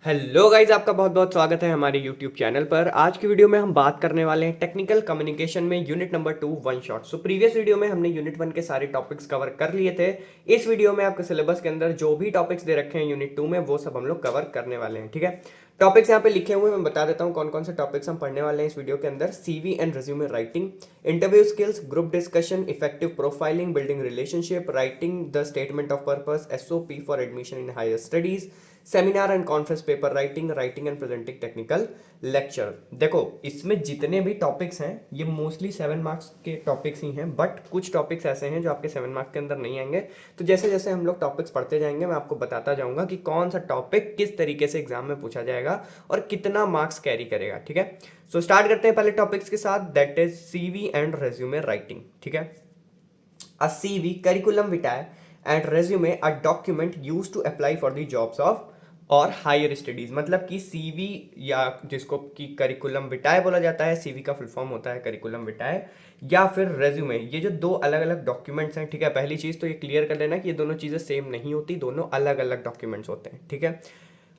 Hello guys, आपका बहुत बहुत स्वागत है हमारे यूट्यूब चैनल पर। आज की वीडियो में हम बात करने वाले हैं टेक्निकल कम्युनिकेशन में unit number 2 one shot. So previous video में हमने यूनिट 1 के सारे टॉपिक्स कवर कर लिए थे। इस वीडियो में आपके सिलेबस के अंदर जो भी टॉपिक्स दे रखे हैं यूनिट 2 में वो सब हम लोग कवर करने वाले हैं। ठीक है, टॉपिक्स यहाँ पे लिखे हुए मैं बता देता हूँ कौन कौन से टॉपिक्स हम पढ़ने वाले हैं इस वीडियो के अंदर। CV and resume writing, interview skills, group discussion, effective profiling, building relationship, writing the statement of purpose, SOP for admission in higher studies, seminar and conference paper writing, writing and presenting technical lecture. देखो, इसमें जितने भी topics हैं ये mostly 7 marks के topics ही हैं, but कुछ टॉपिक्स ऐसे हैं जो आपके 7 मार्क्स के अंदर नहीं आएंगे। तो जैसे जैसे हम लोग टॉपिक्स पढ़ते जाएंगे मैं आपको बताता जाऊंगा कि कौन सा टॉपिक किस तरीके से एग्जाम में पूछा जाएगा और कितना मार्क्स कैरी करेगा। ठीक है, सो स्टार्ट करते हैं पहले टॉपिक्स के साथ, that is CV and resume writing. ठीक है, a CV curriculum vitae and resume a document use to apply for the jobs of और हायर स्टडीज। मतलब कि सीवी या जिसको कि करिकुलम विटाए बोला जाता है, सीवी का फुल फॉर्म होता है करिकुलम विटाए, या फिर रेज्यूमे, ये जो दो अलग अलग डॉक्यूमेंट्स हैं। ठीक है, पहली चीज तो ये क्लियर कर लेना कि ये दोनों चीजें सेम नहीं होती, दोनों अलग अलग डॉक्यूमेंट्स होते हैं। ठीक है,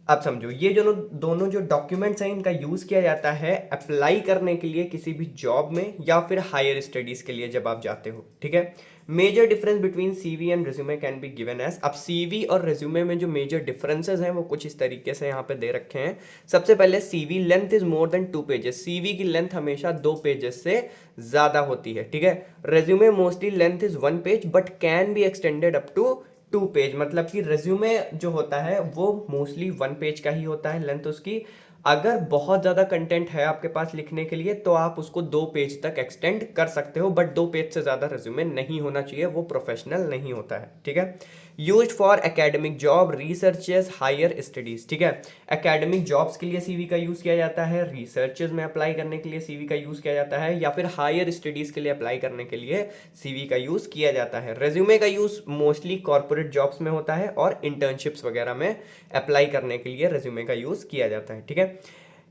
अब समझो, ये जो दोनों जो डॉक्यूमेंट्स हैं इनका यूज किया जाता है अप्लाई करने के लिए किसी भी जॉब में या फिर हायर स्टडीज के लिए जब आप जाते हो। ठीक है, major difference between CV and resume can be given as. अब सीवी और रिज्यूमे में जो मेजर डिफरेंसेस हैं वो कुछ इस तरीके से यहाँ पे दे रखे हैं। सबसे पहले CV length is more than 2 pages. CV की लेंथ हमेशा 2 पेजेस से ज्यादा होती है। ठीक है, resume mostly length is 1 page but can be extended up to 2 page. मतलब कि रेज्यूमे जो होता है वो मोस्टली 1 पेज का ही होता है लेंथ उसकी। अगर बहुत ज्यादा कंटेंट है आपके पास लिखने के लिए तो आप उसको 2 पेज तक एक्सटेंड कर सकते हो, बट 2 पेज से ज्यादा रेज्यूमे नहीं होना चाहिए, वो प्रोफेशनल नहीं होता है। ठीक है, used for academic job, researches, higher studies. ठीक है, एकेडमिक जॉब्स के लिए सीवी का यूज किया जाता है, रिसर्चेस में अप्लाई करने के लिए सीवी का यूज किया जाता है, या फिर हायर स्टडीज के लिए अप्लाई करने के लिए सीवी का यूज किया जाता है। रेज्यूमे का यूज मोस्टली कॉर्पोरेट जॉब्स में होता है और इंटर्नशिप्स वगैरह में अप्लाई करने के लिए रेज्यूमे का यूज किया जाता है। ठीक है,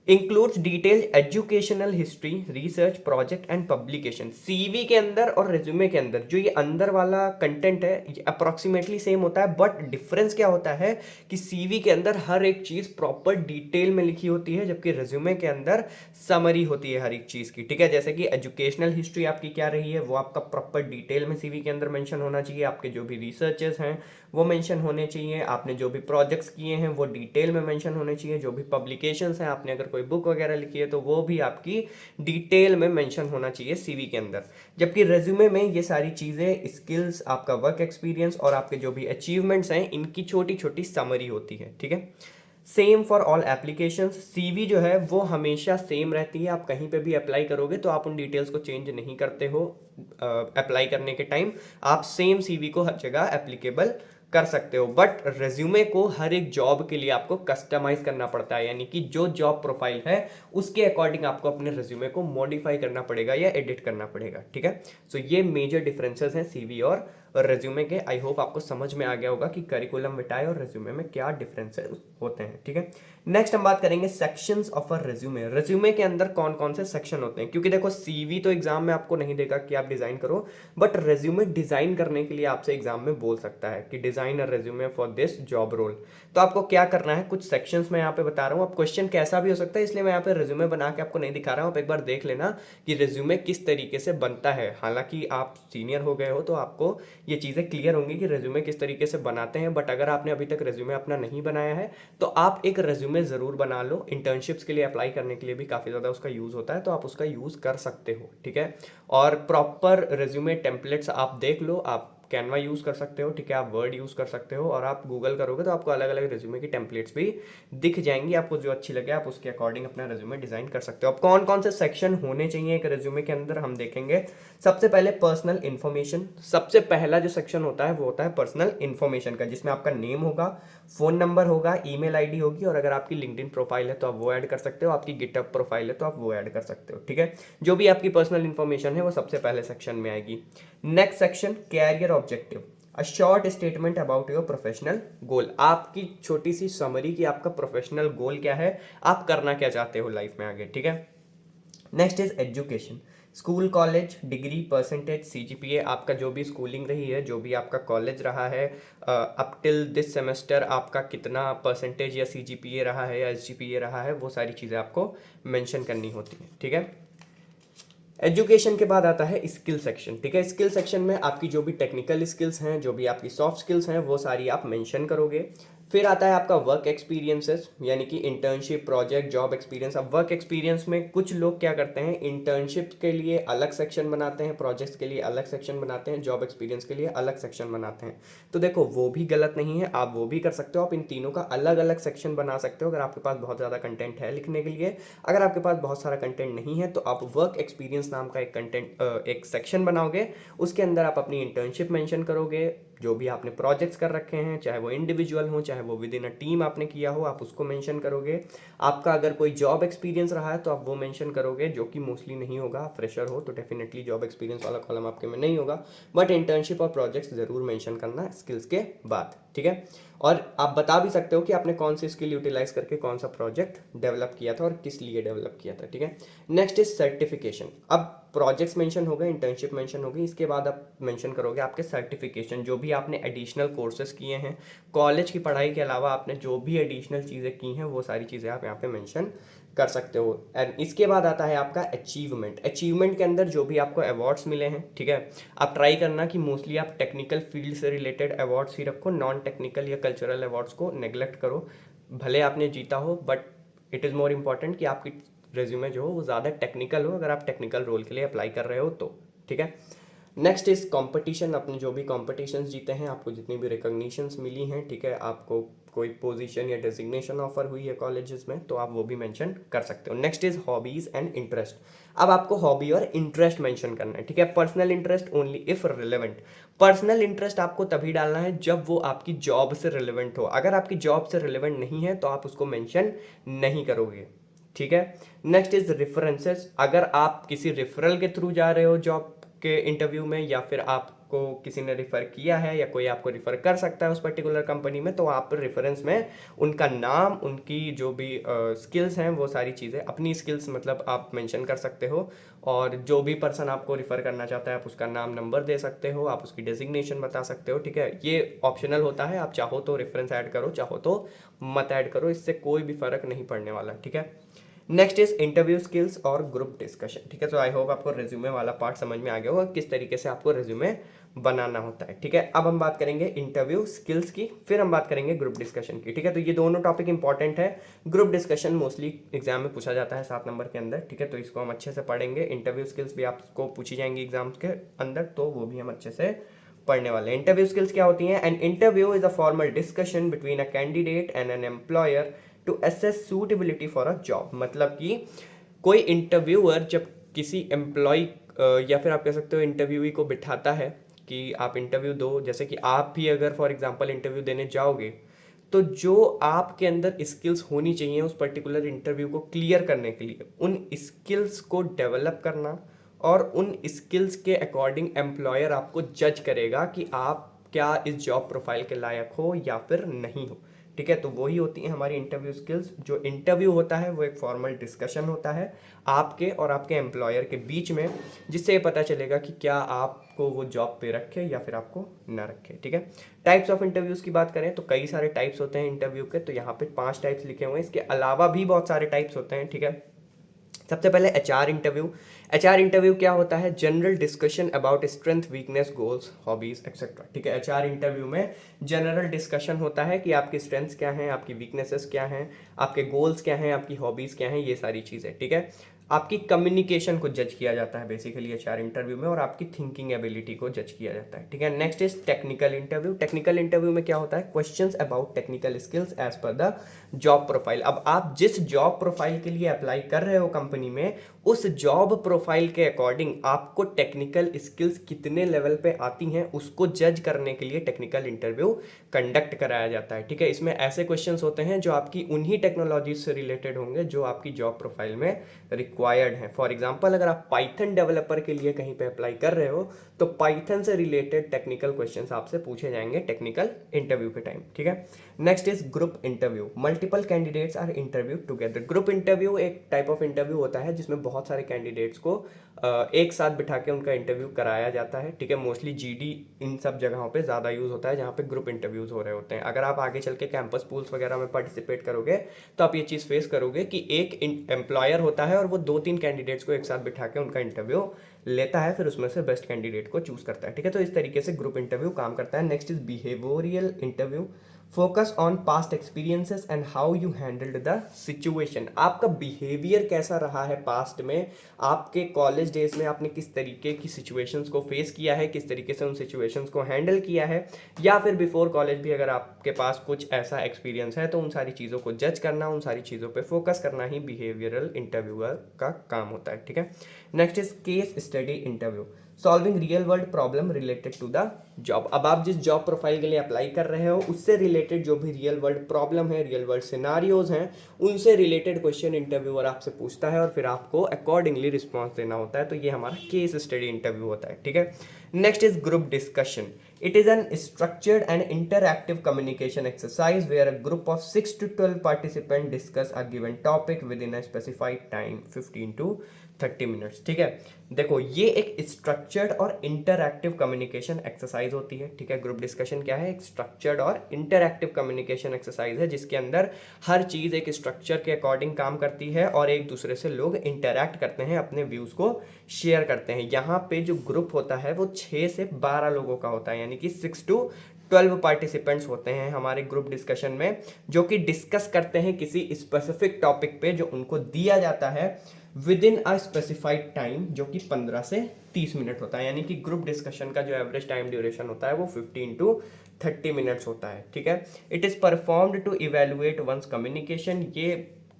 includes detailed educational history, research, project and publication. CV के अंदर और रिज्यूमे के अंदर जो ये अंदर वाला कंटेंट है ये अप्रोक्सीमेटली सेम होता है, बट डिफरेंस क्या होता है कि सीवी के अंदर हर एक चीज प्रॉपर डिटेल में लिखी होती है, जबकि रिज्यूमे के अंदर समरी होती है हर एक चीज की। ठीक है, जैसे कि एजुकेशनल हिस्ट्री आपकी क्या रही है वो आपका प्रॉपर डिटेल में सीवी के अंदर मेंशन होना चाहिए, आपके जो भी रिसर्चेस हैं वो मेंशन होने चाहिए, आपने जो भी प्रोजेक्ट्स किए हैं वो डिटेल में मेंशन होने चाहिए, जो भी पब्लिकेशंस हैं, आपने अगर कोई बुक वगैरह लिखी है तो वो भी आपकी डिटेल में मेंशन होना चाहिए सीवी के अंदर। जबकि रेज्यूमे में ये सारी चीज़ें, स्किल्स, आपका वर्क एक्सपीरियंस और आपके जो भी अचीवमेंट्स हैं इनकी छोटी छोटी समरी होती है। ठीक है, same for all applications. CV जो है वो हमेशा सेम रहती है, आप कहीं पे भी अप्लाई करोगे तो आप उन डिटेल्स को चेंज नहीं करते हो। अप्लाई करने के टाइम आप सेम सीवी को हर जगह एप्लीकेबल कर सकते हो, बट रेज्यूमे को हर एक जॉब के लिए आपको कस्टमाइज करना पड़ता है, यानी कि जो जॉब प्रोफाइल है उसके अकॉर्डिंग आपको अपने रेज्यूमे को मॉडिफाई करना पड़ेगा या एडिट करना पड़ेगा। ठीक है, सो ये मेजर डिफरेंसेस हैं सीवी और रेज्यूमे के। आई होप आपको समझ में आ गया होगा कि करिकुलम विटाए और रेज्यूमे में क्या डिफरेंसेस होते हैं। ठीक है, नेक्स्ट हम बात करेंगे sections of a resume. Resume के अंदर कौन कौन से सेक्शन होते हैं, क्योंकि देखो सीवी तो एग्जाम में आपको नहीं देगा कि आप डिजाइन करो, बट रेज्यूमे डिजाइन करने के लिए आपसे एग्जाम में बोल सकता है कि design a resume for this job role. तो आपको क्या करना है, कुछ सेक्शंस मैं यहाँ पे बता रहा हूँ। अब क्वेश्चन कैसा भी हो सकता है इसलिए मैं यहाँ पे रेज्यूमे बना के आपको नहीं दिखा रहा हूँ, आप एक बार देख लेना कि रेज्यूमे किस तरीके से बनता है। हालांकि आप सीनियर हो गए हो तो आपको ये चीज़ें क्लियर होंगी कि रेज्यूमे किस तरीके से बनाते हैं, बट अगर आपने अभी तक रेज्यूमे अपना नहीं बनाया है तो आप एक रेज्यूमे ज़रूर बना लो। इंटर्नशिप्स के लिए अप्लाई करने के लिए भी काफ़ी ज़्यादा उसका यूज़ होता है, तो आप उसका यूज़ कर सकते हो। ठीक है, और प्रॉपर रेज्यूमे टेम्पलेट्स आप देख लो, आप कैनवा यूज़ कर सकते हो। ठीक है, आप वर्ड यूज़ कर सकते हो, और आप गूगल करोगे तो आपको अलग अलग रेज्यूमे की टेम्पलेट्स भी दिख जाएंगी। आपको जो अच्छी लगे आप उसके अकॉर्डिंग अपना रेज्यूमे डिज़ाइन कर सकते हो। अब कौन कौन से सेक्शन होने चाहिए एक रेज्यूमे के अंदर हम देखेंगे। सबसे पहले पर्सनल इन्फॉर्मेशन। सबसे पहला जो सेक्शन होता है वो होता है पर्सनल इन्फॉर्मेशन का, जिसमें आपका नेम होगा, फोन नंबर होगा, ईमेल आईडी होगी, और अगर आपकी लिंक्डइन प्रोफाइल है तो आप वो ऐड कर सकते हो, आपकी गिटहब प्रोफाइल है तो आप वो ऐड कर सकते हो। ठीक है, जो भी आपकी पर्सनल इन्फॉर्मेशन है वो सबसे पहले सेक्शन में आएगी। Next section career objective, a short statement about your professional goal. आपकी छोटी सी समरी कि आपका प्रोफेशनल गोल क्या है, आप करना क्या चाहते हो लाइफ में आगे। ठीक है, next is education, school, college, degree, percentage, CGPA, आपका जो भी स्कूलिंग रही है, जो भी आपका कॉलेज रहा है, अप टिल दिस सेमेस्टर आपका कितना परसेंटेज या सीजीपीए रहा है या एसजीपीए रहा है, वो सारी चीज़ें आपको मेंशन करनी होती हैं, ठीक है। एजुकेशन के बाद आता है स्किल सेक्शन, ठीक है। स्किल सेक्शन में आपकी जो भी टेक्निकल स्किल्स हैं, जो भी आपकी सॉफ्ट स्किल्स हैं, वो सारी आप मेंशन करोगे। फिर आता है आपका वर्क एक्सपीरियंसेस, यानी कि इंटर्नशिप, प्रोजेक्ट, जॉब एक्सपीरियंस। अब वर्क एक्सपीरियंस में कुछ लोग क्या करते हैं, इंटर्नशिप के लिए अलग सेक्शन बनाते हैं, प्रोजेक्ट्स के लिए अलग सेक्शन बनाते हैं, जॉब एक्सपीरियंस के लिए अलग सेक्शन बनाते हैं। तो देखो वो भी गलत नहीं है, आप वो भी कर सकते हो, आप इन तीनों का अलग अलग सेक्शन बना सकते हो अगर आपके पास बहुत ज़्यादा कंटेंट है लिखने के लिए। अगर आपके पास बहुत सारा कंटेंट नहीं है तो आप वर्क एक्सपीरियंस नाम का एक सेक्शन बनाओगे, उसके अंदर आप अपनी इंटर्नशिप मेंशन करोगे, जो भी आपने प्रोजेक्ट्स कर रखे हैं, चाहे वो इंडिविजुअल हो चाहे वो विद इन अ टीम आपने किया हो, आप उसको मेंशन करोगे। आपका अगर कोई जॉब एक्सपीरियंस रहा है तो आप वो मेंशन करोगे, जो कि मोस्टली नहीं होगा, फ्रेशर हो तो डेफिनेटली जॉब एक्सपीरियंस वाला कॉलम आपके में नहीं होगा, बट इंटर्नशिप और प्रोजेक्ट्स जरूर मेंशन करना स्किल्स के बाद, ठीक है। और आप बता भी सकते हो कि आपने कौन सी स्किल यूटिलाइज करके कौन सा प्रोजेक्ट डेवलप किया था और किस लिए डेवलप किया था, ठीक है। Next is certification. अब प्रोजेक्ट्स मेंशन हो गए, इंटर्नशिप मेंशन होगी, इसके बाद आप मेंशन करोगे आपके सर्टिफिकेशन, जो भी आपने एडिशनल कोर्सेज किए हैं, कॉलेज की पढ़ाई के अलावा आपने जो भी एडिशनल चीज़ें की हैं, वो सारी चीज़ें आप यहाँ पे मेंशन कर सकते हो। एंड इसके बाद आता है आपका अचीवमेंट। अचीवमेंट के अंदर जो भी आपको अवार्ड्स मिले हैं, ठीक है, आप ट्राई करना कि मोस्टली आप टेक्निकल फील्ड से रिलेटेड अवार्ड्स ही रखो, नॉन टेक्निकल या कल्चरल अवार्ड्स को नेग्लेक्ट करो। भले आपने जीता हो, but it is more important कि आपकी रेज्यूमे जो हो वो ज़्यादा टेक्निकल हो, अगर आप टेक्निकल रोल के लिए अप्लाई कर रहे हो तो, ठीक है। Next is competition. अपने जो भी कॉम्पिटिशन्स जीते हैं, आपको जितनी भी रिकॉग्निशंस मिली हैं, ठीक है, आपको कोई पोजीशन या डेजिग्नेशन ऑफर हुई है कॉलेजेस में, तो आप वो भी मेंशन कर सकते हो। Next is hobbies and interest. अब आपको हॉबी और इंटरेस्ट मेंशन करना है, ठीक है। Personal interest only if relevant. Personal interest आपको तभी डालना है जब वो आपकी जॉब से रिलेवेंट हो। अगर आपकी जॉब से रिलेवेंट नहीं है तो आप उसको मेंशन नहीं करोगे, ठीक है। Next is references. अगर आप किसी रेफरल के थ्रू जा रहे हो जॉब के इंटरव्यू में, या फिर आपको किसी ने रिफ़र किया है या कोई आपको रिफ़र कर सकता है उस पर्टिकुलर कंपनी में, तो आप रेफरेंस में उनका नाम, उनकी जो भी स्किल्स हैं, वो सारी चीज़ें, अपनी स्किल्स मतलब आप मेंशन कर सकते हो। और जो भी पर्सन आपको रिफ़र करना चाहता है आप उसका नाम, नंबर दे सकते हो, आप उसकी डेजिग्नेशन बता सकते हो, ठीक है। ये ऑप्शनल होता है, आप चाहो तो रेफरेंस ऐड करो, चाहो तो मत ऐड करो, इससे कोई भी फ़र्क नहीं पड़ने वाला, ठीक है। नेक्स्ट इज इंटरव्यू स्किल्स और ग्रुप डिस्कशन, ठीक है। तो आई होप आपको रिज्यूमे वाला पार्ट समझ में आ गया होगा किस तरीके से आपको रिज्यूमे बनाना होता है, ठीक है। अब हम बात करेंगे इंटरव्यू स्किल्स की, फिर हम बात करेंगे ग्रुप डिस्कशन की, ठीक है। तो ये दोनों टॉपिक इंपॉर्टेंट है। ग्रुप डिस्कशन मोस्टली एग्जाम में पूछा जाता है 7 नंबर के अंदर, ठीक है, तो इसको हम अच्छे से पढ़ेंगे। इंटरव्यू स्किल्स भी आपको पूछी जाएंगी एग्जाम्स के अंदर, तो वो भी हम अच्छे से पढ़ने वाले हैं। इंटरव्यू स्किल्स क्या होती हैं? An interview is a formal discussion between a candidate and an employer to assess suitability for a job. मतलब कि कोई इंटरव्यूअर जब किसी एम्प्लॉय या फिर आप कह सकते हो इंटरव्यूई को बिठाता है कि आप इंटरव्यू दो, जैसे कि आप भी अगर फॉर एग्जांपल इंटरव्यू देने जाओगे, तो जो आपके अंदर स्किल्स होनी चाहिए उस पर्टिकुलर इंटरव्यू को क्लियर करने के लिए, उन स्किल्स को डेवलप करना, और उन स्किल्स के अकॉर्डिंग एम्प्लॉयर आपको जज करेगा कि आप क्या इस जॉब प्रोफाइल के लायक हो या फिर नहीं हो, ठीक है। तो वही होती है हमारी इंटरव्यू स्किल्स। जो इंटरव्यू होता है वो एक फॉर्मल डिस्कशन होता है आपके और आपके एम्प्लॉयर के बीच में, जिससे ये पता चलेगा कि क्या आपको वो जॉब पे रखे या फिर आपको ना रखे, ठीक है। टाइप्स ऑफ इंटरव्यूज की बात करें तो कई सारे टाइप्स होते हैं इंटरव्यू के, तो यहाँ पे 5 टाइप्स लिखे हुए हैं, इसके अलावा भी बहुत सारे टाइप्स होते हैं, ठीक है। सबसे पहले एचआर इंटरव्यू। एचआर इंटरव्यू क्या होता है? General discussion about strength, weakness, goals, hobbies etcetera, ठीक है। एचआर इंटरव्यू में जनरल डिस्कशन होता है कि आपकी स्ट्रेंथ्स क्या हैं, आपकी वीकनेसेस क्या हैं, आपके गोल्स क्या हैं, आपकी हॉबीज क्या हैं, ये सारी चीज़ें, ठीक है। आपकी कम्युनिकेशन को जज किया जाता है बेसिकली एचआर इंटरव्यू में, और आपकी थिंकिंग एबिलिटी को जज किया जाता है, ठीक है। Next is technical interview. Technical interview में क्या होता है? Questions about technical skills as per the job profile. अब आप जिस जॉब प्रोफाइल के लिए अप्लाई कर रहे हो कंपनी में, उस जॉब प्रोफाइल के अकॉर्डिंग आपको टेक्निकल स्किल्स कितने लेवल पे आती हैं उसको जज करने के लिए टेक्निकल इंटरव्यू कंडक्ट कराया जाता है, ठीक है। इसमें ऐसे क्वेश्चंस होते हैं जो आपकी उन्हीं टेक्नोलॉजी से रिलेटेड होंगे जो आपकी जॉब प्रोफाइल में रिक्वायर्ड हैं। फॉर एग्जांपल अगर आप पाइथन डेवलपर के लिए कहीं पे अप्लाई कर रहे हो तो पाइथन से रिलेटेड टेक्निकल क्वेश्चंस आपसे पूछे जाएंगे टेक्निकल इंटरव्यू के टाइम, ठीक है। Next is group interview, multiple candidates are interview together. Group interview एक टाइप ऑफ इंटरव्यू होता है जिसमें बहुत सारे कैंडिडेट्स को एक साथ बिठा के उनका इंटरव्यू कराया जाता है, ठीक है। मोस्टली जीडी इन सब जगहों पे ज़्यादा यूज़ होता है जहाँ पे ग्रुप इंटरव्यूज़ हो रहे होते हैं। अगर आप आगे चल के कैंपस पूल्स वगैरह में पार्टिसिपेट करोगे तो आप ये चीज़ फेस करोगे कि एक एम्प्लॉयर होता है और वो 2-3 कैंडिडेट्स को एक साथ बिठा के उनका इंटरव्यू लेता है, फिर उसमें से बेस्ट कैंडिडेट को चूज करता है, ठीक है। तो इस तरीके से ग्रुप इंटरव्यू काम करता है। Next is behavioural interview, focus on past experiences and how you handled the situation. आपका बिहेवियर कैसा रहा है पास्ट में, आपके कॉलेज डेज में आपने किस तरीके की सिचुएशंस को फेस किया है, किस तरीके से उन सिचुएशंस को हैंडल किया है, या फिर बिफोर कॉलेज भी अगर आपके पास कुछ ऐसा एक्सपीरियंस है तो उन सारी चीज़ों को जज करना, उन सारी चीज़ों पे फोकस करना ही बिहेवियरल इंटरव्यूअर का काम होता है, ठीक है। Next is case study interview, solving real world problem related to the job. अब आप जिस जॉब प्रोफाइल के लिए अप्लाई कर रहे हो उससे रिलेटेड जो भी रियल वर्ल्ड प्रॉब्लम है, रियल वर्ल्ड सिनारियोज हैं, उनसे रिलेटेड क्वेश्चन इंटरव्यूअर आपसे पूछता है और फिर आपको अकॉर्डिंगली रिस्पॉन्स देना होता है। तो ये हमारा केस स्टडी इंटरव्यू होता है, ठीक है। Next is group discussion, it is an structured and interactive communication exercise where a group of 6 to 12 participant discuss a given topic within a specified time 15 to 30 minutes, ठीक है। देखो ये एक structured और इंटरएक्टिव कम्युनिकेशन एक्सरसाइज होती है, ठीक है। ग्रुप डिस्कशन क्या है, एक स्ट्रक्चर्ड और इंटरएक्टिव कम्युनिकेशन एक्सरसाइज है जिसके अंदर हर चीज एक स्ट्रक्चर के अकॉर्डिंग काम करती है और एक दूसरे से लोग इंटरैक्ट करते हैं, अपने व्यूज को शेयर करते हैं। यहाँ पे जो ग्रुप होता है वो 6 से 12 लोगों का होता है, यानी कि 6 to 12 पार्टिसिपेंट्स होते हैं हमारे ग्रुप डिस्कशन में, जो कि डिस्कस करते हैं किसी स्पेसिफिक टॉपिक पे जो उनको दिया जाता है with in a specified time, जो कि 15 से 30 मिनट होता है। यानी कि ग्रुप डिस्कशन का जो एवरेज टाइम ड्यूरेशन होता है वो 15 to 30 मिनट्स होता है, ठीक है। It is performed to evaluate one's communication, ये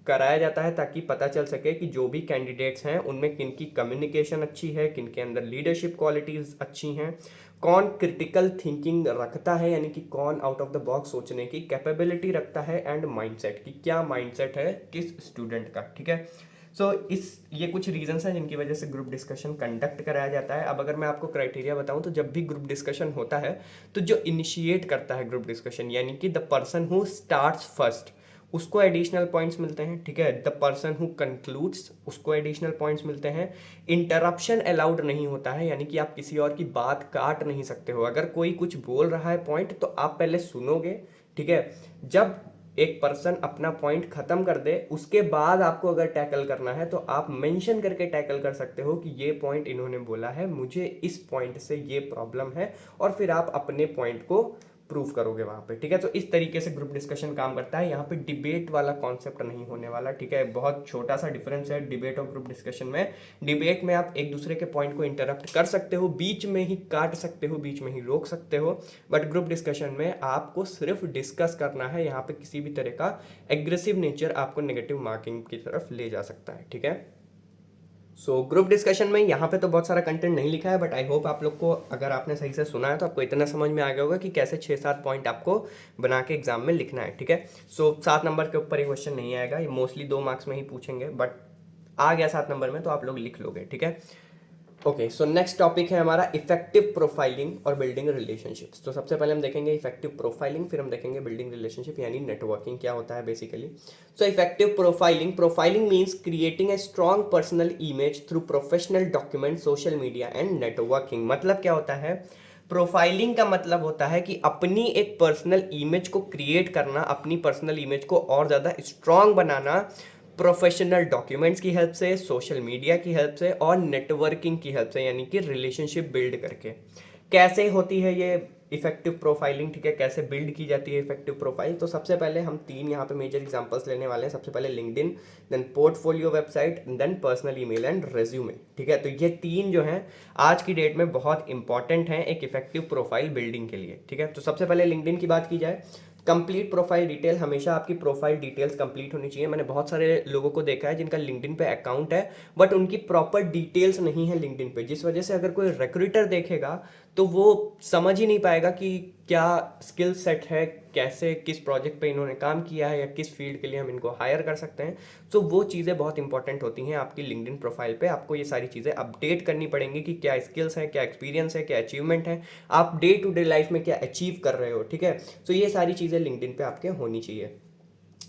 कराया जाता है ताकि पता चल सके कि जो भी कैंडिडेट्स हैं उनमें किन की कम्युनिकेशन अच्छी है, किन के अंदर लीडरशिप क्वालिटीज अच्छी हैं, कौन क्रिटिकल थिंकिंग रखता है, यानी कि कौन आउट ऑफ द बॉक्स सोचने की कैपेबिलिटी रखता है, एंड माइंडसेट की क्या माइंडसेट है किस स्टूडेंट का, ठीक है। सो ये कुछ रीजंस हैं जिनकी वजह से ग्रुप डिस्कशन कंडक्ट कराया जाता है। अब अगर मैं आपको क्राइटेरिया बताऊं तो जब भी ग्रुप डिस्कशन होता है तो जो इनिशिएट करता है ग्रुप डिस्कशन, यानी कि the person who starts first, उसको एडिशनल पॉइंट्स मिलते हैं, ठीक है। द पर्सन हु कंक्लूड्स, उसको एडिशनल पॉइंट्स मिलते हैं। इंटरप्शन अलाउड नहीं होता है, यानी कि आप किसी और की बात काट नहीं सकते हो। अगर कोई कुछ बोल रहा है पॉइंट तो आप पहले सुनोगे, ठीक है। जब एक पर्सन अपना पॉइंट खत्म कर दे उसके बाद आपको अगर टैकल करना है तो आप मेंशन करके टैकल कर सकते हो कि ये पॉइंट इन्होंने बोला है, मुझे इस पॉइंट से ये प्रॉब्लम है, और फिर आप अपने पॉइंट को प्रूव करोगे वहां पे, ठीक है। तो इस तरीके से ग्रुप डिस्कशन काम करता है। यहाँ पे डिबेट वाला कॉन्सेप्ट नहीं होने वाला, ठीक है। बहुत छोटा सा डिफरेंस है डिबेट और ग्रुप डिस्कशन में। डिबेट में आप एक दूसरे के पॉइंट को इंटरप्ट कर सकते हो, बीच में ही काट सकते हो, बीच में ही रोक सकते हो, बट ग्रुप डिस्कशन में आपको सिर्फ डिस्कस करना है। यहाँ पे किसी भी तरह का एग्रेसिव नेचर आपको नेगेटिव मार्किंग की तरफ ले जा सकता है, ठीक है। सो ग्रुप डिस्कशन में यहाँ पे तो बहुत सारा कंटेंट नहीं लिखा है, बट आई होप आप लोग को, अगर आपने सही से सुना है तो आपको इतना समझ में आ गया होगा कि कैसे 6-7 पॉइंट आपको बना के एग्जाम में लिखना है, ठीक है। सो 7 नंबर के ऊपर ये क्वेश्चन नहीं आएगा, ये मोस्टली 2 मार्क्स में ही पूछेंगे, बट आ गया 7 नंबर में तो आप लोग लिख लोगे, ठीक है। ओके, सो नेक्स्ट टॉपिक है हमारा इफेक्टिव प्रोफाइलिंग और बिल्डिंग रिलेशनशिप्स। तो सबसे पहले हम देखेंगे इफेक्टिव प्रोफाइलिंग, फिर हम देखेंगे बिल्डिंग रिलेशनशिप यानी नेटवर्किंग क्या होता है basically. So effective profiling, profiling means creating a strong personal image through professional document, social media and networking. मतलब क्या होता है, प्रोफाइलिंग का मतलब होता है कि अपनी एक पर्सनल इमेज को क्रिएट करना, अपनी पर्सनल इमेज को और ज़्यादा स्ट्रॉन्ग बनाना प्रोफेशनल डॉक्यूमेंट्स की हेल्प से, सोशल मीडिया की हेल्प से और नेटवर्किंग की हेल्प से, यानी कि रिलेशनशिप बिल्ड करके। कैसे होती है ये इफेक्टिव प्रोफाइलिंग, ठीक है, कैसे बिल्ड की जाती है इफेक्टिव प्रोफाइल। तो सबसे पहले हम 3 यहाँ पे मेजर एग्जांपल्स लेने वाले हैं। सबसे पहले LinkedIn, then portfolio website, then personal email and resume, ठीक है। तो ये 3 जो हैं आज की डेट में बहुत इंपॉर्टेंट हैं एक इफेक्टिव प्रोफाइल बिल्डिंग के लिए, ठीक है। तो सबसे पहले लिंक्डइन की बात की जाए, कंप्लीट प्रोफाइल डिटेल, हमेशा आपकी प्रोफाइल डिटेल्स कंप्लीट होनी चाहिए। मैंने बहुत सारे लोगों को देखा है जिनका लिंक्डइन पे अकाउंट है बट उनकी प्रॉपर डिटेल्स नहीं है लिंक्डइन पे, जिस वजह से अगर कोई रिक्रूटर देखेगा तो वो समझ ही नहीं पाएगा कि क्या स्किल सेट है, कैसे किस प्रोजेक्ट पे इन्होंने काम किया है या किस फील्ड के लिए हम इनको हायर कर सकते हैं। तो वो चीज़ें बहुत इंपॉर्टेंट होती हैं आपकी लिंक्डइन प्रोफाइल पे। आपको ये सारी चीज़ें अपडेट करनी पड़ेंगी कि क्या स्किल्स हैं, क्या एक्सपीरियंस है, क्या अचीवमेंट है, आप डे टू डे लाइफ में क्या अचीव कर रहे हो, ठीक है। तो ये सारी चीज़ें लिंक्डइन पे आपके होनी चाहिए।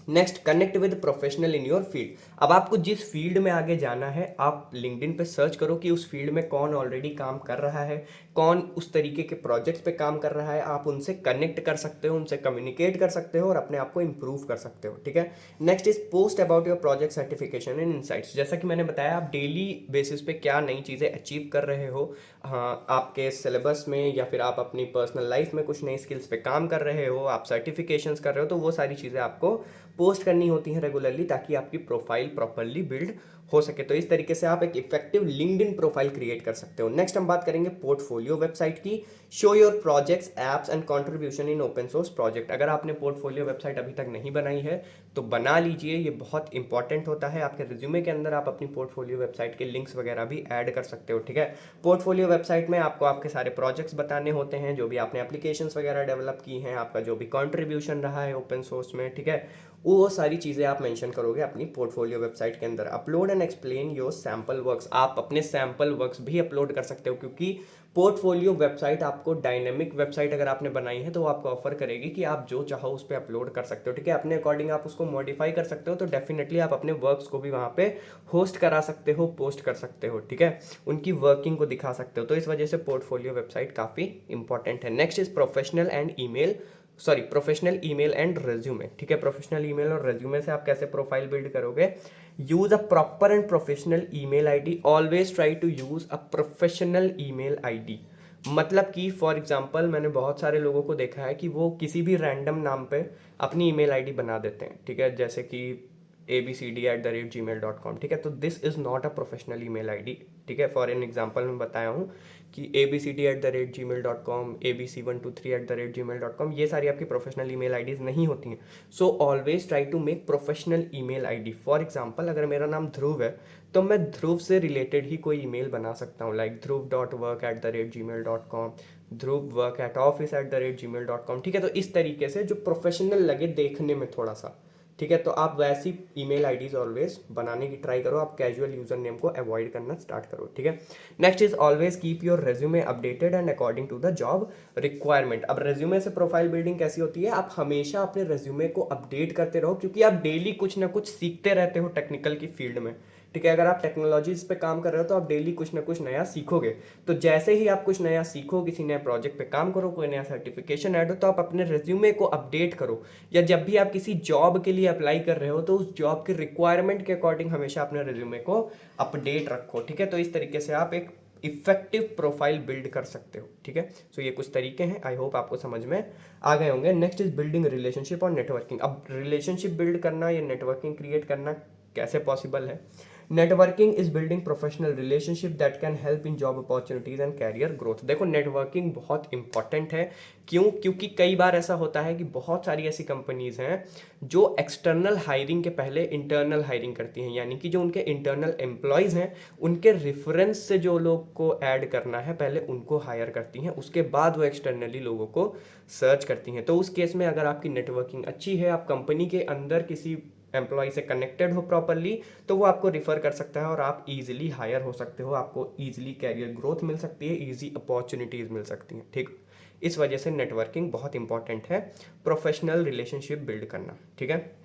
Next, connect with professional in your field. अब आपको जिस फील्ड में आगे जाना है, आप लिंक्डइन पे सर्च करो कि उस फील्ड में कौन ऑलरेडी काम कर रहा है, कौन उस तरीके के प्रोजेक्ट्स पे काम कर रहा है। आप उनसे कनेक्ट कर सकते हो, उनसे कम्युनिकेट कर सकते हो और अपने आप को इंप्रूव कर सकते हो, ठीक है। Next is post about your project certification and insights. जैसा कि मैंने बताया, आप डेली बेसिस पे क्या नई चीज़ें अचीव कर रहे हो, हाँ, आपके सिलेबस में या फिर आप अपनी पर्सनल लाइफ में कुछ नई स्किल्स पे काम कर रहे हो, आप सर्टिफिकेशंस कर रहे हो, तो वो सारी चीज़ें आपको पोस्ट करनी होती हैं रेगुलरली, ताकि आपकी प्रोफाइल प्रॉपरली बिल्ड हो सके। तो इस तरीके से आप एक इफेक्टिव लिंक्डइन प्रोफाइल क्रिएट कर सकते हो। नेक्स्ट हम बात करेंगे पोर्टफोलियो वेबसाइट की। Show your projects, apps and contribution in open source project. अगर आपने पोर्टफोलियो वेबसाइट अभी तक नहीं बनाई है तो बना लीजिए, ये बहुत इंपॉर्टेंट होता है। आपके रिज्यूमे के अंदर आप अपनी पोर्टफोलियो वेबसाइट के लिंक्स वगैरह भी ऐड कर सकते हो, ठीक है। पोर्टफोलियो वेबसाइट में आपको आपके सारे प्रोजेक्ट्स बताने होते हैं, जो भी आपने एप्लीकेशंस वगैरह डेवलप की हैं, आपका जो भी कंट्रीब्यूशन रहा है ओपन सोर्स में, ठीक है, वो सारी चीज़ें आप मेंशन करोगे अपनी पोर्टफोलियो वेबसाइट के अंदर। Upload and explain your sample works. आप अपने सैम्पल वर्क्स भी अपलोड कर सकते हो, क्योंकि पोर्टफोलियो वेबसाइट आपको डायनेमिक वेबसाइट अगर आपने बनाई है तो वो आपको ऑफर करेगी कि आप जो चाहो उस पर अपलोड कर सकते हो, ठीक है। अपने अकॉर्डिंग आप उसको मॉडिफाई कर सकते हो, तो डेफिनेटली आप अपने वर्क्स को भी वहाँ पे होस्ट करा सकते हो, पोस्ट कर सकते हो, ठीक है, उनकी वर्किंग को दिखा सकते हो। तो इस वजह से पोर्टफोलियो वेबसाइट काफ़ी इंपॉर्टेंट है। Next is professional email and resume, ठीक है। प्रोफेशनल ईमेल और रेज्यूमे से आप कैसे प्रोफाइल बिल्ड करोगे? Use a proper and professional email ID. Always try to use a professional email ID. मतलब कि फॉर एग्जांपल, मैंने बहुत सारे लोगों को देखा है कि वो किसी भी रैंडम नाम पे अपनी ईमेल आईडी बना देते हैं, ठीक है, जैसे कि abcd@gmail.com, ठीक है। तो this is not a professional email ID, ठीक है। फॉर एन एग्जांपल मैं बताया हूँ कि abcd@gmail.com, abc123@gmail.com, ये सारी आपकी प्रोफेशनल ईमेल आईडीज नहीं होती हैं। So always try to make professional email ID. For example, अगर मेरा नाम ध्रुव है तो मैं ध्रुव से रिलेटेड ही कोई ईमेल बना सकता हूँ, लाइक dhruv.work@gmail.com, dhruvwork@office@gmail.com, ठीक है। तो इस तरीके से जो प्रोफेशनल लगे देखने में थोड़ा सा, ठीक है, तो आप वैसी ईमेल आईडीज ऑलवेज बनाने की ट्राई करो। आप कैजुअल यूजर नेम को अवॉइड करना स्टार्ट करो, ठीक है। Next is always keep your resume updated and according to the job requirement. अब रेज्यूमे से प्रोफाइल बिल्डिंग कैसी होती है? आप हमेशा अपने रेज्यूमे को अपडेट करते रहो, क्योंकि आप डेली कुछ ना कुछ सीखते रहते हो टेक्निकल की फील्ड में, ठीक है। अगर आप टेक्नोलॉजीज पे काम कर रहे हो तो आप डेली कुछ ना कुछ नया सीखोगे। तो जैसे ही आप कुछ नया सीखो, किसी नए प्रोजेक्ट पे काम करो, कोई नया सर्टिफिकेशन ऐड हो, तो आप अपने रेज्यूमे को अपडेट करो। या जब भी आप किसी जॉब के लिए अप्लाई कर रहे हो तो उस जॉब की रिक्वायरमेंट के अकॉर्डिंग हमेशा अपने रेज्यूमे को अपडेट रखो, ठीक है। तो इस तरीके से आप एक इफेक्टिव प्रोफाइल बिल्ड कर सकते हो, ठीक है। सो ये कुछ तरीके हैं, आई होप आपको समझ में आ गए होंगे। नेक्स्ट इज बिल्डिंग रिलेशनशिप और नेटवर्किंग। अब रिलेशनशिप बिल्ड करना या नेटवर्किंग क्रिएट करना कैसे पॉसिबल है? Networking is building professional relationship that can help in job opportunities and career growth. देखो, नेटवर्किंग बहुत इंपॉर्टेंट है। क्यों? क्योंकि कई बार ऐसा होता है कि बहुत सारी ऐसी कंपनीज हैं जो एक्सटर्नल हायरिंग के पहले इंटरनल हायरिंग करती हैं, यानी कि जो उनके इंटरनल एम्प्लॉयज़ हैं उनके रेफरेंस से जो लोग को ऐड करना है पहले उनको हायर करती हैं, उसके बाद वो एक्सटर्नली लोगों को सर्च करती हैं। तो उस केस में अगर आपकी नेटवर्किंग अच्छी है, आप कंपनी के अंदर किसी एम्प्लॉय से कनेक्टेड हो प्रॉपरली, तो वो आपको रिफर कर सकता है और आप इजीली हायर हो सकते हो, आपको इजीली कैरियर ग्रोथ मिल सकती है, इजी अपॉर्चुनिटीज मिल सकती हैं, ठीक। इस वजह से नेटवर्किंग बहुत इंपॉर्टेंट है, प्रोफेशनल रिलेशनशिप बिल्ड करना, ठीक है।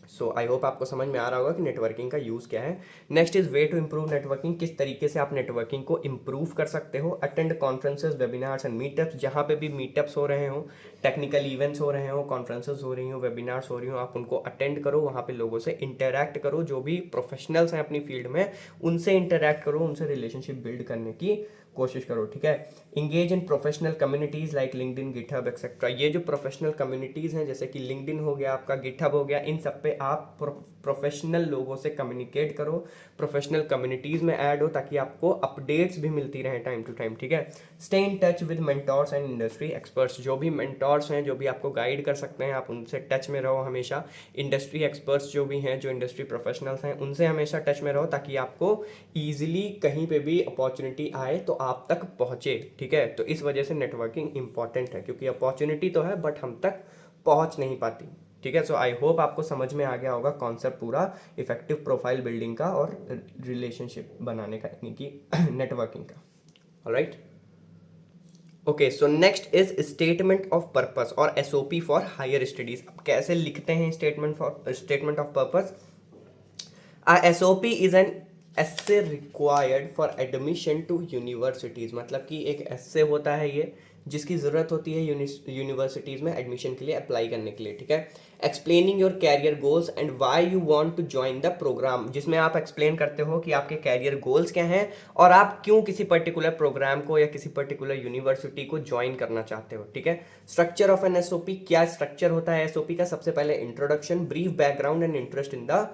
सो आई होप आपको समझ में आ रहा होगा कि नेटवर्किंग का यूज़ क्या है। Next is way to improve networking. किस तरीके से आप नेटवर्किंग को इंप्रूव कर सकते हो? Attend conferences, webinars and meetups. जहाँ पे भी मीटअप्स हो रहे हो, टेक्निकल इवेंट्स हो रहे हो, कॉन्फ्रेंसेस हो रही हो, वेबिनार्स हो रही हो, आप उनको अटेंड करो, वहाँ पे लोगों से इंटरैक्ट करो, जो भी प्रोफेशनल्स हैं अपनी फील्ड में उनसे इंटरैक्ट करो, उनसे रिलेशनशिप बिल्ड करने की कोशिश करो, ठीक है। Engage in professional communities like LinkedIn, GitHub etcetera. ये जो प्रोफेशनल कम्युनिटीज हैं जैसे कि लिंक्डइन हो गया, आपका गिटहब हो गया, इन सब पे आप प्रोफेशनल लोगों से कम्युनिकेट करो, प्रोफेशनल कम्युनिटीज़ में ऐड हो ताकि आपको अपडेट्स भी मिलती रहें टाइम टू टाइम, ठीक है। Stay in touch with mentors and industry experts, जो भी मेंटोर्स हैं, जो भी आपको गाइड कर सकते हैं, आप उनसे टच में रहो हमेशा। इंडस्ट्री एक्सपर्ट्स जो भी हैं, जो इंडस्ट्री प्रोफेशनल्स हैं, उनसे हमेशा टच में रहो ताकि आपको ईजिली कहीं पे भी अपॉर्चुनिटी आए तो आप तक पहुँचे, ठीक है। तो इस वजह से नेटवर्किंग इंपॉर्टेंट है, क्योंकि अपॉर्चुनिटी तो है बट हम तक पहुँच नहीं पाती, ठीक है। सो आई होप आपको समझ में आ गया होगा कॉन्सेप्ट पूरा इफेक्टिव प्रोफाइल बिल्डिंग का और रिलेशनशिप बनाने का, यानी कि नेटवर्किंग का। Alright, okay. So next is statement of purpose और एसओपी फॉर हायर स्टडीज। अब कैसे लिखते हैं statement of purpose? SOP is an essay required for admission to universities, मतलब कि एक एस्से होता है ये जिसकी ज़रूरत होती है यूनिवर्सिटीज़ में एडमिशन के लिए अप्लाई करने के लिए, ठीक है। Explaining your career goals and why you want to join the program, जिसमें आप एक्सप्लेन करते हो कि आपके कैरियर गोल्स क्या हैं और आप क्यों किसी पर्टिकुलर प्रोग्राम को या किसी पर्टिकुलर यूनिवर्सिटी को ज्वाइन करना चाहते हो, ठीक है। स्ट्रक्चर ऑफ एन एसओपी, क्या स्ट्रक्चर होता है एसओपी का? सबसे पहले introduction, brief background and interest in the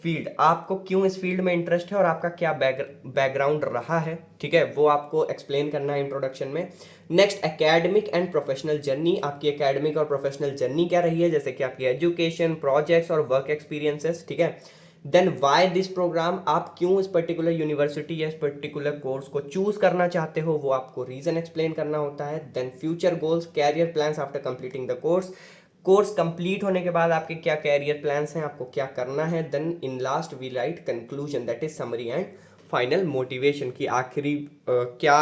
field, आपको क्यों इस फील्ड में इंटरेस्ट है और आपका क्या बैकग्राउंड रहा है, ठीक है, वो आपको एक्सप्लेन करना है इंट्रोडक्शन में। Next, academic and professional journey, आपकी एकेडमिक और प्रोफेशनल जर्नी क्या रही है, जैसे कि आपकी एजुकेशन, प्रोजेक्ट्स और वर्क एक्सपीरियंसेस, ठीक है। देन वाई दिस प्रोग्राम, आप क्यों इस पर्टिकुलर यूनिवर्सिटी या इस पर्टिकुलर कोर्स को चूज करना चाहते हो, वो आपको रीजन एक्सप्लेन करना होता है। Then future goals, career plans after completing the course complete होने के बाद आपके क्या कैरियर प्लान्स हैं, आपको क्या करना है। Then in last we write conclusion, that is summary and final motivation, की आखिरी क्या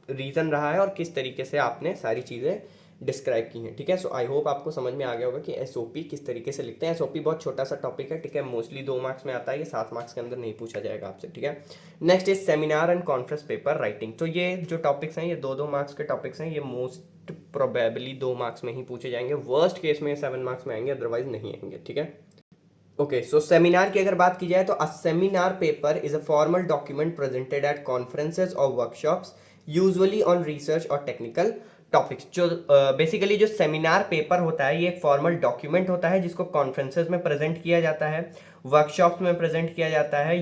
रीज़न रहा है और किस तरीके से आपने सारी चीज़ें डिस्क्राइब की हैं, ठीक है। सो आई होप आपको समझ में आ गया होगा कि एसओपी किस तरीके से लिखते हैं। एसओपी बहुत छोटा सा टॉपिक है, ठीक है, मोस्टली 2 मार्क्स में आता है, ये 7 मार्क्स के अंदर नहीं पूछा जाएगा आपसे, ठीक है। Next is seminar and conference paper writing, तो ये जो टॉपिक्स हैं ये 2-2 मार्क्स के टॉपिक्स हैं, ये मोस्ट प्रोबेबली 2 मार्क्स में ही पूछे जाएंगे, वर्स्ट केस में 7 मार्क्स में आएंगे, अदरवाइज नहीं आएंगे, ठीक है। ओके, सो सेमिनार की अगर बात की जाए तो a seminar paper is a formal document presented at conferences और वर्कशॉप्स यूजुअली ऑन रिसर्च और टेक्निकल टॉपिक्स। जो बेसिकली जो सेमिनार पेपर होता है ये एक फॉर्मल डॉक्यूमेंट होता है जिसको कॉन्फ्रेंसेस में प्रेजेंट किया जाता है, वर्कशॉप्स में प्रेजेंट किया जाता है।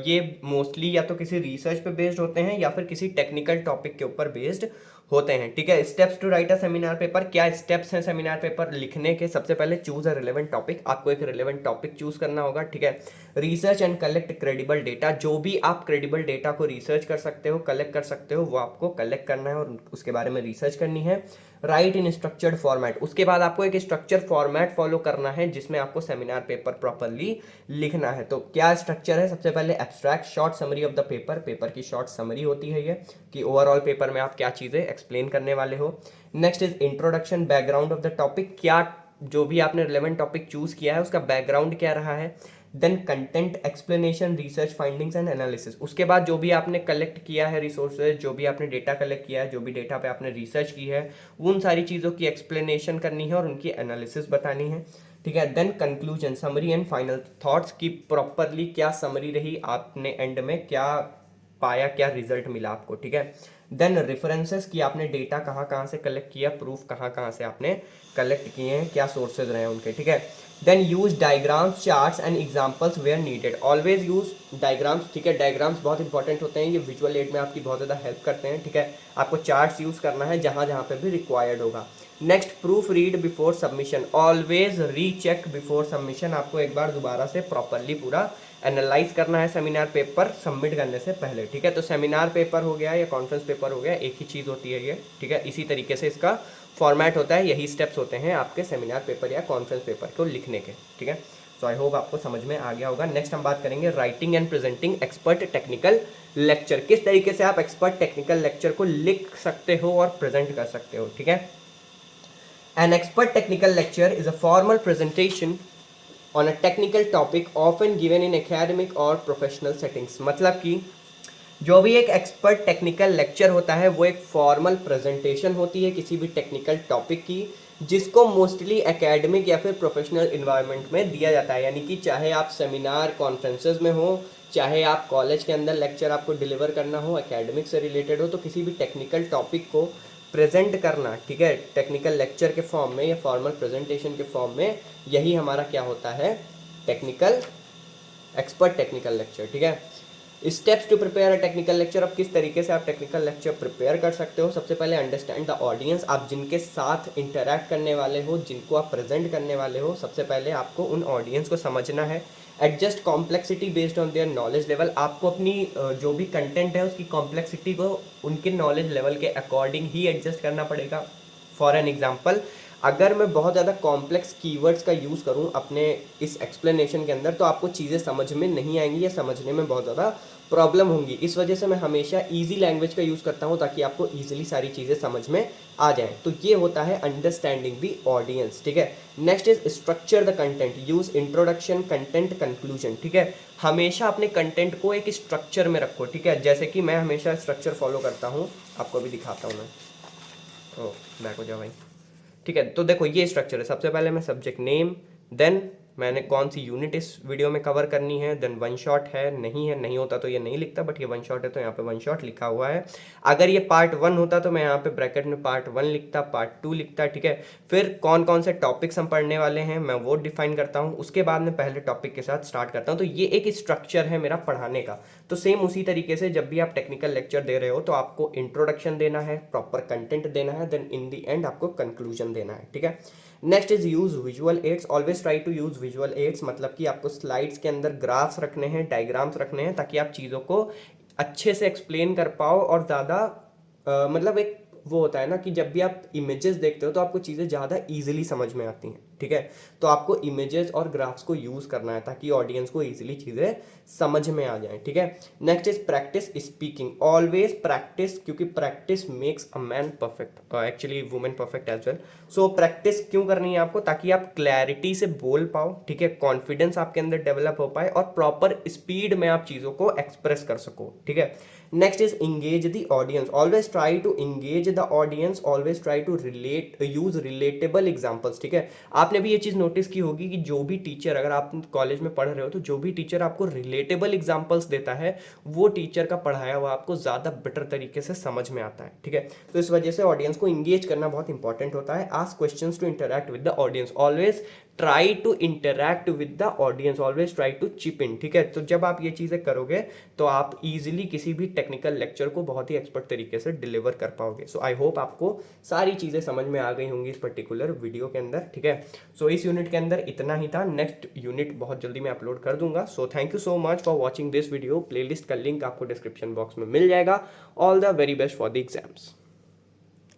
ये मोस्टली या तो किसी रिसर्च पे बेस्ड होते हैं या फिर किसी टेक्निकल टॉपिक के ऊपर बेस्ड होते हैं, ठीक है। Steps to write a seminar paper, क्या स्टेप्स हैं सेमिनार पेपर लिखने के? सबसे पहले चूज अ रिलेवेंट टॉपिक, आपको एक रिलेवेंट टॉपिक चूज करना होगा, ठीक है। Research and collect credible data, जो भी आप क्रेडिबल डेटा को रिसर्च कर सकते हो, कलेक्ट कर सकते हो, वो आपको कलेक्ट करना है और उसके बारे में रिसर्च करनी है। राइट इन स्ट्रक्चर्ड फॉर्मेट, उसके बाद आपको एक स्ट्रक्चर फॉर्मेट फॉलो करना है जिसमें आपको सेमिनार पेपर प्रॉपरली लिखना है। तो क्या स्ट्रक्चर है? सबसे पहले abstract, short summary of the paper, paper की शॉर्ट समरी होती है ये, कि ओवरऑल पेपर में आप क्या चीज़ें एक्सप्लेन करने वाले हो। Next is introduction, background of the topic, क्या जो भी आपने रिलेवेंट टॉपिक चूज किया है उसका बैकग्राउंड क्या रहा है। Then content explanation, research findings and analysis, उसके बाद जो भी आपने कलेक्ट किया है रिसोर्सेज, जो भी आपने डेटा कलेक्ट किया है, जो भी डेटा पे आपने रिसर्च की है, उन सारी चीज़ों की एक्सप्लेनेशन करनी है और उनकी एनालिसिस बतानी है, ठीक है। Then conclusion, summary and final thoughts, की प्रॉपरली क्या समरी रही, आपने एंड में क्या पाया, क्या रिजल्ट मिला आपको, ठीक है। देन रेफरेंसेस, की आपने डेटा कहाँ कहाँ से कलेक्ट किया, प्रूफ कहाँ कहाँ से आपने कलेक्ट किए हैं, क्या सोर्सेज रहे हैं उनके, ठीक है। Then use diagrams, charts and examples where needed, always use diagrams, ठीक है। डायग्राम्स बहुत इंपॉर्टेंट होते हैं, ये विजुअल एड में आपकी बहुत ज़्यादा हेल्प करते हैं, ठीक है। आपको चार्ट्स यूज़ करना है जहाँ जहाँ पे भी रिक्वायर्ड होगा। Next, proof read before submission, always recheck before submission, आपको एक बार दोबारा से प्रॉपरली पूरा एनालाइज करना है सेमिनार पेपर सबमिट करने से पहले, ठीक है। तो सेमिनार पेपर हो गया या कॉन्फ्रेंस पेपर हो गया, एक ही चीज़ होती है ये, ठीक है। इसी तरीके से इसका फॉर्मेट होता है, यही स्टेप्स होते हैं आपके सेमिनार पेपर या कॉन्फ्रेंस पेपर को लिखने के, ठीक है। सो आई होप आपको समझ में आ गया होगा। नेक्स्ट हम बात करेंगे writing and presenting expert technical lecture, किस तरीके से आप एक्सपर्ट टेक्निकल लेक्चर को लिख सकते हो और प्रेजेंट कर सकते हो, ठीक है। An expert technical lecture is a formal presentation on a technical topic often given in academic और प्रोफेशनल सेटिंग्स, मतलब कि जो भी एक एक्सपर्ट टेक्निकल लेक्चर होता है वो एक फॉर्मल प्रेजेंटेशन होती है किसी भी टेक्निकल टॉपिक की, जिसको मोस्टली एकेडमिक या फिर प्रोफेशनल इन्वायरमेंट में दिया जाता है। यानी कि चाहे आप सेमिनार कॉन्फ्रेंसेस में हो, चाहे आप कॉलेज के अंदर लेक्चर आपको डिलीवर करना हो, एकेडमिक से रिलेटेड हो, तो किसी भी टेक्निकल टॉपिक को प्रेजेंट करना, ठीक है, टेक्निकल लेक्चर के फॉर्म में या फॉर्मल प्रेजेंटेशन के फॉर्म में, यही हमारा क्या होता है, टेक्निकल एक्सपर्ट टेक्निकल लेक्चर, ठीक है। Steps to prepare a technical lecture. अब किस तरीके से आप टेक्निकल लेक्चर प्रिपेयर कर सकते हो? सबसे पहले अंडरस्टैंड द ऑडियंस। आप जिनके साथ इंटरैक्ट करने वाले हो, जिनको आप प्रेजेंट करने वाले हो, सबसे पहले आपको उन ऑडियंस को समझना है। Adjust complexity based on their knowledge level. आपको अपनी जो भी कंटेंट है उसकी कॉम्प्लेक्सिटी को उनके नॉलेज लेवल के अकॉर्डिंग ही एडजस्ट करना पड़ेगा। फॉर एन एग्जाम्पल, अगर मैं बहुत ज़्यादा कॉम्प्लेक्स कीवर्ड्स का यूज़ करूँ अपने इस एक्सप्लेनेशन के अंदर, तो आपको चीज़ें समझ में नहीं आएंगी या समझने में बहुत ज़्यादा प्रॉब्लम होंगी। इस वजह से मैं हमेशा इजी लैंग्वेज का यूज़ करता हूँ ताकि आपको ईजिली सारी चीज़ें समझ में आ जाएं। तो ये होता है अंडरस्टैंडिंग द ऑडियंस, ठीक है। Next is structure the content. Use introduction, content, conclusion, ठीक है। हमेशा अपने कंटेंट को एक स्ट्रक्चर में रखो, ठीक है। जैसे कि मैं हमेशा स्ट्रक्चर फॉलो करता हूँ, आपको भी दिखाता हूँ मैं। ओ बैक हो जाओ भाई, ठीक है। तो देखो ये स्ट्रक्चर है। सबसे पहले मैं सब्जेक्ट नेम, देन मैंने कौन सी यूनिट इस वीडियो में कवर करनी है, देन वन शॉट है, नहीं होता तो ये नहीं लिखता, बट ये वन शॉट है तो यहाँ पे वन शॉट लिखा हुआ है। अगर ये पार्ट 1 होता तो मैं यहाँ पे ब्रैकेट में पार्ट 1 लिखता, पार्ट 2 लिखता, ठीक है। फिर कौन कौन से टॉपिक्स हम पढ़ने वाले हैं मैं वो डिफाइन करता हूँ, उसके बाद मैं पहले टॉपिक के साथ स्टार्ट करता हूँ। तो ये एक स्ट्रक्चर है मेरा पढ़ाने का। तो सेम उसी तरीके से जब भी आप टेक्निकल लेक्चर दे रहे हो तो आपको इंट्रोडक्शन देना है, प्रॉपर कंटेंट देना है, देन इन दी एंड आपको कंक्लूजन देना है, ठीक है। Next is use visual aids. Always try to use visual aids, मतलब कि आपको स्लाइड्स के अंदर ग्राफ्स रखने हैं, डायग्राम्स रखने हैं, ताकि आप चीज़ों को अच्छे से एक्सप्लेन कर पाओ और ज़्यादा मतलब एक वो होता है ना कि जब भी आप इमेजेस देखते हो तो आपको चीज़ें ज़्यादा इजीली समझ में आती हैं, ठीक है। तो आपको इमेजेस और ग्राफ्स को यूज़ करना है ताकि ऑडियंस को इजीली चीज़ें समझ में आ जाएं, ठीक है। Next is practice speaking. Always practice, क्योंकि practice makes a man perfect, actually women perfect as well. So practice क्यों करनी है आपको? ताकि आप क्लैरिटी से बोल पाओ, ठीक है, कॉन्फिडेंस आपके अंदर डेवलप हो पाए और प्रॉपर स्पीड में आप चीज़ों को एक्सप्रेस कर सको, ठीक है। Next is engage the audience. Always try to engage the audience, always try to relate, use relatable examples, ठीक है। आपने भी ये चीज़ नोटिस की होगी कि जो भी टीचर, अगर आप कॉलेज में पढ़ रहे हो तो जो भी टीचर आपको रिलेटेबल एग्जाम्पल्स देता है वो टीचर का पढ़ाया हुआ आपको ज़्यादा बेटर तरीके से समझ में आता है, ठीक है। तो इस वजह से ऑडियंस को इंगेज करना बहुत इंपॉर्टेंट होता है। Ask questions to interact with the audience. Always try to interact with the audience, always try to chip in, ठीक है। तो जब आप ये चीज़ें करोगे तो आप इजीली किसी भी टेक्निकल लेक्चर को बहुत ही एक्सपर्ट तरीके से डिलीवर कर पाओगे। सो आई होप आपको सारी चीज़ें समझ में आ गई होंगी इस पर्टिकुलर वीडियो के अंदर, ठीक है। सो इस यूनिट के अंदर इतना ही था। नेक्स्ट यूनिट बहुत जल्दी मैं अपलोड कर दूंगा। So thank you so much for watching this video. Playlist का लिंक आपको डिस्क्रिप्शन बॉक्स में मिल जाएगा। All the very best for the exams.